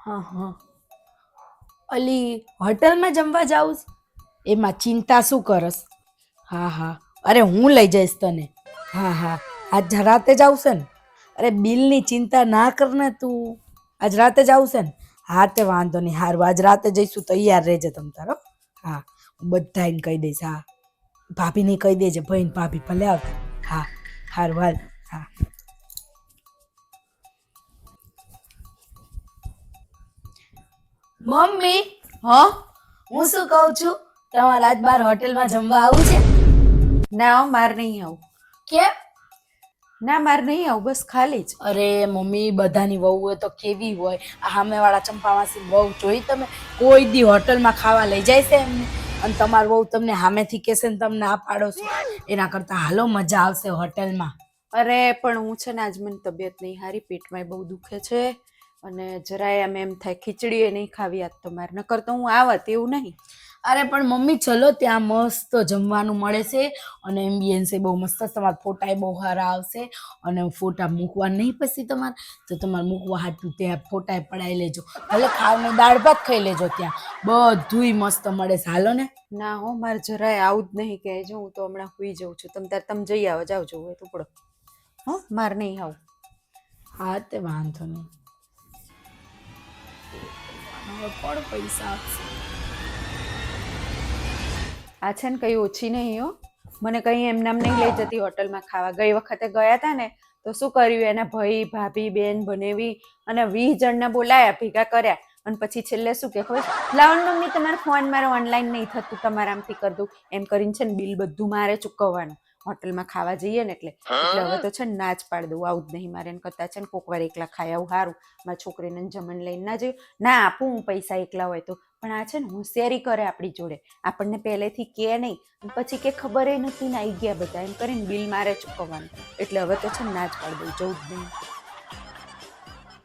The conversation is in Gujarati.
હા હા. અલી હોટલમાં જમવા જાઉં એમાં ચિંતા શું કરસ? હા હા, અરે હું લઈ જઈશ તને. હા હા, આજ રાતે જ આવશે ને? અરે બિલની ચિંતા ના કર ને તું. આજ રાતે જ આવશે ને? હા તે વાંધો નહીં, હારું આજ રાતે જઈશું, તૈયાર રહેજે તમ તારો. હા, હું બધાને કહી દઈશ. હા, ભાભીને કહી દેજે, ભાઈ ને ભાભી ભલે આવતા. હા હારું હાલ. હા. મમ્મી, હા. હું શું કહું છું, તમારે આજ બાર હોટેલમાં જમવા આવું છે? ના હો, માર નહીં આવું. કેમ? ના, માર નહીં આવું, બસ ખાલી જ. અરે મમ્મી, બધાની વહુ તો કેવી હોય. આ સામેવાળા ચંપાવાસી વહુ જોઈ તમે? કોઈ દી હોટલમાં ખાવા લઈ જાય છે એમને? અને તમારી વહુ તમને સામેથી કહેશે ને તમને આ પાડો છો? એના કરતા હાલો, મજા આવશે હોટલમાં. અરે પણ હું છે ને, આજ મને તબિયત નહીં હારી, પેટમાં બહુ દુખે છે અને જરાય એમ થાય ખીચડી એ નહીં ખાવી આજ તો મારે, નકર તો હું આવત એવું નહીં. અરે પણ મમ્મી ચલો, ત્યાં મસ્ત જમવાનું મળે છે અને એમ્બિયન્સ એ બહુ મસ્ત, તમારા ફોટા એ બહુ સારા આવશે. અને ફોટા મૂકવા નહીં પછી તમારે, તો તમારે મૂકવા હાટું ત્યાં ફોટા પડાવી લેજો. ભલે ખાઈને દાળ ભાત ખાઈ લેજો, ત્યાં બધુંય મસ્ત મળે છે. હાલો ને. ના હો, મારે જરાય આવું જ નહીં કે જો હું તો હમણાં સુઈ જાઉં છું. તમે જઈ આવો, જાઓ જવું હોય તો પડો. હો, મારે નહીં આવું. હા તે વાંધો નહીં. હવે કોણ પૈસા આપશે? આ છે ને કઈ ઓછી નહીં હો, મને કઈ એમ નામ નહીં લઈ જતી હોટલમાં ખાવા. ગઈ વખતે ગયા હતા ને તો શું કર્યું, એના ભાઈ ભાભી બેન બનેવી અને 20 જણને બોલાયા, ભેગા કર્યા અને પછી છેલ્લે શું કે ખબર, લાવણ મમ્મી તમારો ફોન મારે ઓનલાઈન નહીં થતું, તમારે આમથી કરી દઉં એમ કરીને છે ને બિલ બધું મારે ચૂકવવાનું. હોટલમાં ખાવા જઈએ ને એટલે હવે તો છે ને ના જ પાડી દઉં, આવું જ નહીં મારે. એને કરતા છે ને કોક વાર એકલા ખાય આવું સારું. મારી છોકરીને જમણ લઈને ના જયું, ના આપું હું પૈસા એકલા હોય તો. પણ આ છે ને હોશિયારી કરે આપણી જોડે, આપણને પહેલેથી કે નહીં પછી કે ખબર નથી ને આવી ગયા બધા, એમ કરીને બિલ મારે ચૂકવવાનું. એટલે હવે તો છે ને ના જ પાડી દઉં, જવું જ નહીં.